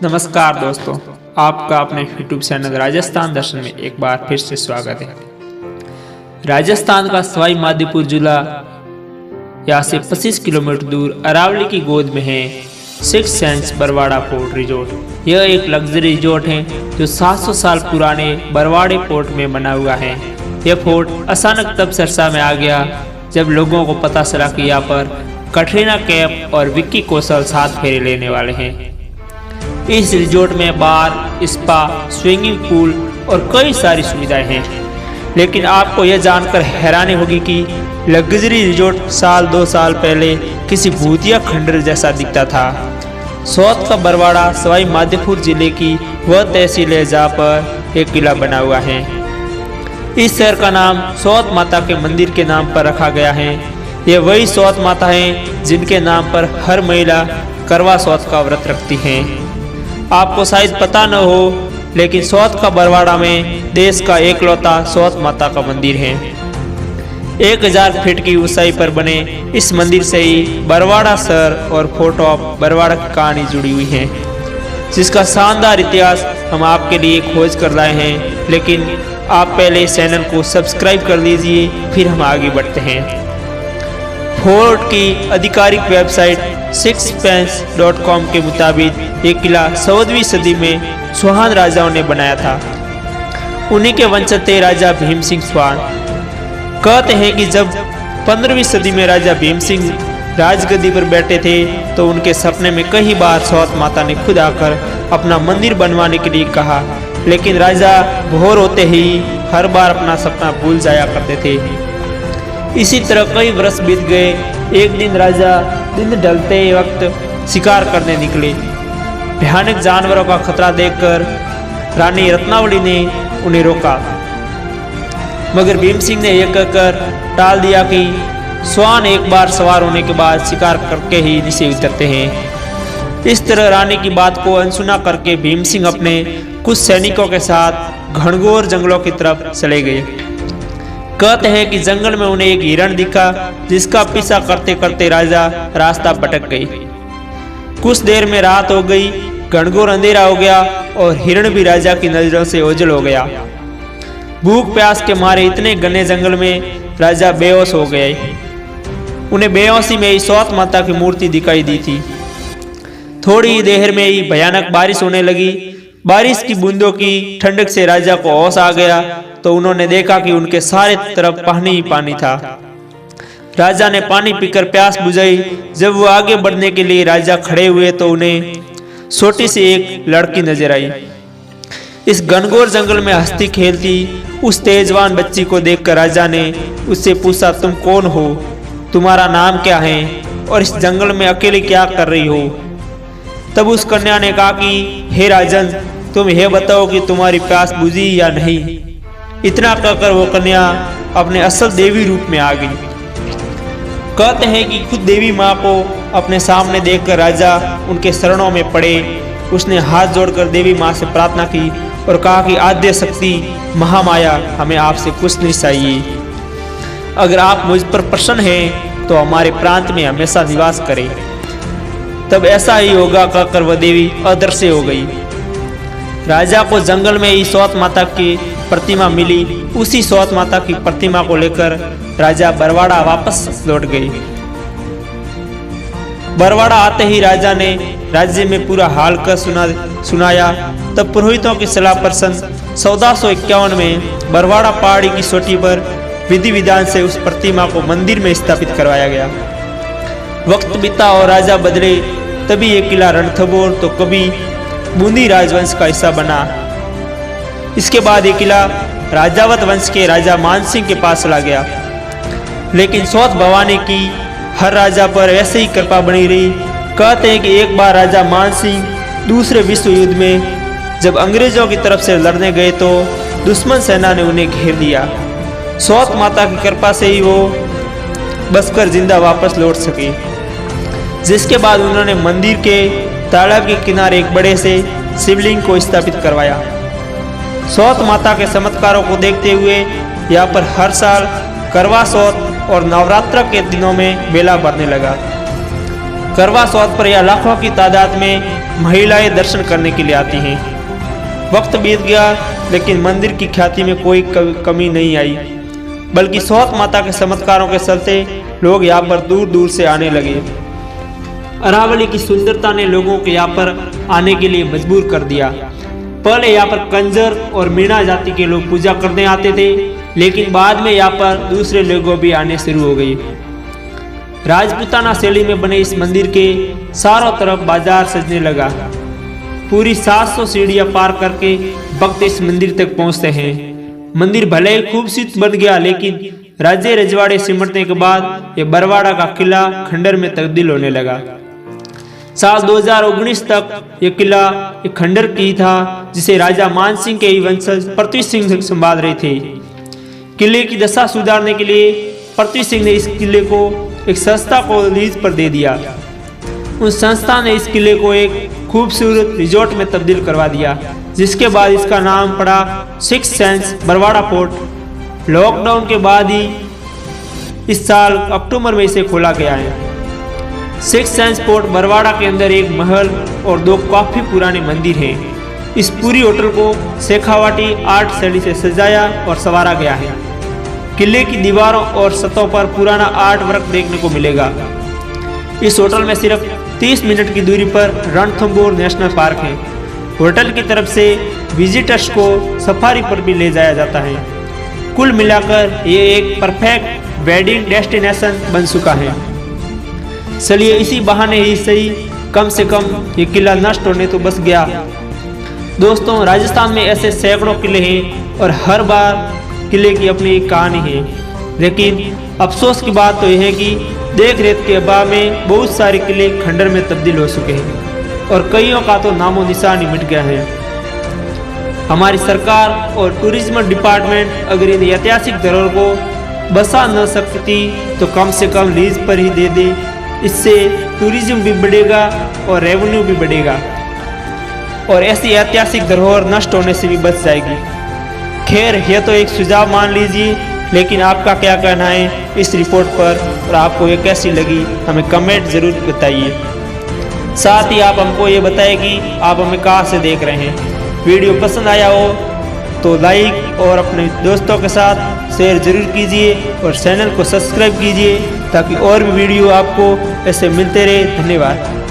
नमस्कार दोस्तों, आपका अपने YouTube चैनल राजस्थान दर्शन में एक बार फिर से स्वागत है। राजस्थान का सवाई माधोपुर जिला यहाँ से 25 किलोमीटर दूर अरावली की गोद में है six senses Barwara fort resort. यह एक लग्जरी रिजोर्ट है जो 700 साल पुराने बरवाड़े फोर्ट में बना हुआ है। यह फोर्ट अचानक तब चर्चा में आ गया जब लोगों को पता चला कि यहाँ पर कटरीना कैफ और विक्की कौशल साथ फेरे लेने वाले हैं। इस रिजोर्ट में बार, स्पा, स्विमिंग पूल और कई सारी सुविधाएं हैं। लेकिन आपको यह जानकर हैरानी होगी कि लग्जरी रिजोर्ट साल 2 साल पहले किसी भूतिया खंडर जैसा दिखता था। सौत का बरवाड़ा सवाई माधोपुर जिले की वह तहसील है जहाँ पर एक किला बना हुआ है। इस शहर का नाम सौत माता के मंदिर के नाम पर रखा गया है। ये वही सौत माता हैं जिनके नाम पर हर महिला करवा चौथ का व्रत रखती हैं। आपको शायद पता न हो, लेकिन सौत का बरवाड़ा में देश का एकलौता सौत माता का मंदिर है। 1000 फीट की ऊंचाई पर बने इस मंदिर से ही बरवाड़ा शहर और फोर्ट ऑफ बरवाड़ा की कहानी जुड़ी हुई है, जिसका शानदार इतिहास हम आपके लिए खोज कर लाए हैं। लेकिन आप पहले इस चैनल को सब्सक्राइब कर लीजिए, फिर हम आगे बढ़ते हैं। फोर्ट की आधिकारिक वेबसाइट sixpence.com के मुताबिक ये किला 14वीं सदी में चौहान राजाओं ने बनाया था। उन्हीं के वंशज थे राजा भीम सिंह चौहान। कहते हैं कि जब 15वीं सदी में राजा भीम सिंह राजगद्दी पर बैठे थे तो उनके सपने में कई बार सौत माता ने खुद आकर अपना मंदिर बनवाने के लिए कहा, लेकिन राजा भोर होते ही हर बार अपना सपना भूल जाया करते थे। इसी तरह कई वर्ष बीत गए। एक दिन राजा दिन ढलते वक्त शिकार करने निकले। भयानक जानवरों का खतरा देखकर रानी रत्नावली ने उन्हें रोका, मगर भीम सिंह ने यह कहकर टाल दिया कि श्वान एक बार सवार होने के बाद शिकार करके ही नीचे उतरते हैं। इस तरह रानी की बात को अनसुना करके भीम सिंह अपने कुछ सैनिकों के साथ घनघोर जंगलों की तरफ चले गए। कहते हैं कि जंगल में उन्हें एक हिरण दिखा, जिसका पीछा करते करते राजा रास्ता भटक गए। कुछ देर में रात हो गई, घनघोर अंधेरा हो गया और हिरण भी राजा की नजरों से ओझल हो गया। भूख प्यास के मारे इतने घने जंगल में राजा बेहोश हो गए। उन्हें बेहोशी में ही सौत माता की मूर्ति दिखाई दी थी। थोड़ी ही देर में ही भयानक बारिश होने लगी। बारिश की बूंदों की ठंडक से राजा को होश आ गया तो उन्होंने देखा कि उनके सारे तरफ पानी ही पानी था। राजा ने पानी पीकर प्यास बुझाई। जब वो आगे बढ़ने के लिए राजा खड़े हुए तो उन्हें छोटी सी एक लड़की नजर आई। इस घनघोर जंगल में हंसती खेलती उस तेजवान बच्ची को देखकर राजा ने उससे पूछा, तुम कौन हो, तुम्हारा नाम क्या है और इस जंगल में अकेले क्या कर रही हो? तब उस कन्या ने कहा कि हे राजन, तुम यह बताओ कि तुम्हारी प्यास बुझी या नहीं। इतना कहकर वो कन्या अपने असल देवी रूप में आ गई। कहते हैं कि खुद देवी माँ को अपने सामने देखकर राजा उनके शरणों में पड़े। उसने हाथ जोड़कर देवी माँ से प्रार्थना की और कहा कि आद्य शक्ति महामाया, हमें आपसे कुछ नहीं चाहिए। अगर आप मुझ पर प्रसन्न हैं तो हमारे प्रांत में हमेशा निवास करें। तब ऐसा ही होगा कहकर वह देवी अदृश्य हो गई। राजा को जंगल में ही सौत माता की प्रतिमा मिली। उसी सौत माता की प्रतिमा को लेकर राजा बरवाड़ा वापस लौट गए। बरवाड़ा आते ही राजा ने राज्य में पूरा हाल कर सुनाया। तब पुरोहितों की सलाह पर सन 1451 में बरवाड़ा पहाड़ी की चोटी पर विधि विधान से उस प्रतिमा को मंदिर में स्थापित करवाया गया। वक्त बीता और राजा बदले, तभी ये किला रणथंभौर तो कभी बूंदी राजवंश का हिस्सा बना। इसके बाद ये किला राजावत वंश के राजा मानसिंह के पास चला गया। लेकिन सौत भवानी की हर राजा पर ऐसे ही कृपा बनी रही। कहते हैं कि एक बार राजा मानसिंह दूसरे विश्व युद्ध में जब अंग्रेजों की तरफ से लड़ने गए तो दुश्मन सेना ने उन्हें घेर दिया। सौत माता की कृपा से ही वो बचकर जिंदा वापस लौट सके। जिसके बाद उन्होंने मंदिर के तालाब के किनारे एक बड़े से शिवलिंग को स्थापित करवाया। सौत माता के चमत्कारों को देखते हुए यहाँ पर हर साल करवा चौथ और नवरात्र के दिनों में मेला भरने लगा। करवा चौथ पर यह लाखों की तादाद में महिलाएं दर्शन करने के लिए आती हैं। वक्त बीत गया लेकिन मंदिर की ख्याति में कोई कमी नहीं आई, बल्कि सौत माता के चमत्कारों के चलते लोग यहाँ पर दूर दूर से आने लगे। अरावली की सुंदरता ने लोगों को यहाँ पर आने के लिए मजबूर कर दिया। पहले यहाँ पर कंजर और मीणा जाति के लोग पूजा करने आते थे, लेकिन बाद में यहाँ पर दूसरे लोगों भी आने शुरू हो गए। राजपूताना शैली में बने इस मंदिर के चारों तरफ बाजार सजने लगा। पूरी 700 सीढ़ियां पार करके भक्त इस मंदिर तक पहुंचते हैं। मंदिर भले ही खूबसूरत बन गया, लेकिन राज्य रजवाड़े सिमटने के बाद ये बरवाड़ा का किला खंडर में तब्दील होने लगा। साल 2019 तक ये किला एक खंडर की था, जिसे राजा मानसिंह के वंशज पृथ्वी सिंह संभाल रहे थे। किले की दशा सुधारने के लिए पृथ्वी सिंह ने इस किले को एक संस्था को लीज पर दे दिया। उस संस्था ने इस किले को एक खूबसूरत रिजॉर्ट में तब्दील करवा दिया, जिसके बाद इसका नाम पड़ा six senses Barwara fort. Lockdown के बाद ही इस साल अक्टूबर में इसे खोला गया है। सिक्स सेंस फोर्ट बरवाड़ा के अंदर एक महल और 2 काफी पुराने मंदिर हैं। इस पूरी होटल को शेखावाटी आर्ट शैली से सजाया और संवारा गया है। किले की दीवारों और सतहों पर पुराना आर्ट वर्क देखने को मिलेगा। इस होटल में सिर्फ 30 मिनट की दूरी पर रणथंभौर नेशनल पार्क है। होटल की तरफ से विजिटर्स को सफारी पर भी ले जाया जाता है। कुल मिलाकर ये एक परफेक्ट वेडिंग डेस्टिनेशन बन चुका है। चलिए इसी बहाने ही सही, कम से कम ये किला नष्ट होने तो बच गया। दोस्तों, राजस्थान में ऐसे सैकड़ों किले हैं और हर बार किले की अपनी एक कहानी है, लेकिन अफसोस की बात तो यह है कि देख रेख के अभाव में बहुत सारे किले खंडर में तब्दील हो चुके हैं और कईयों का तो नामो निशान ही मिट गया है। हमारी सरकार और टूरिज्म डिपार्टमेंट अगर इन ऐतिहासिक धरोहर को बसा न सकती तो कम से कम लीज पर ही दे दे। इससे टूरिज्म भी बढ़ेगा और रेवेन्यू भी बढ़ेगा और ऐसी ऐतिहासिक धरोहर नष्ट होने से भी बच जाएगी। खैर, यह तो एक सुझाव मान लीजिए, लेकिन आपका क्या कहना है इस रिपोर्ट पर और आपको ये कैसी लगी हमें कमेंट जरूर बताइए। साथ ही आप हमको ये बताएं कि आप हमें कहाँ से देख रहे हैं। वीडियो पसंद आया हो तो लाइक और अपने दोस्तों के साथ शेयर जरूर कीजिए और चैनल को सब्सक्राइब कीजिए ताकि और भी वीडियो आपको ऐसे मिलते रहे। धन्यवाद।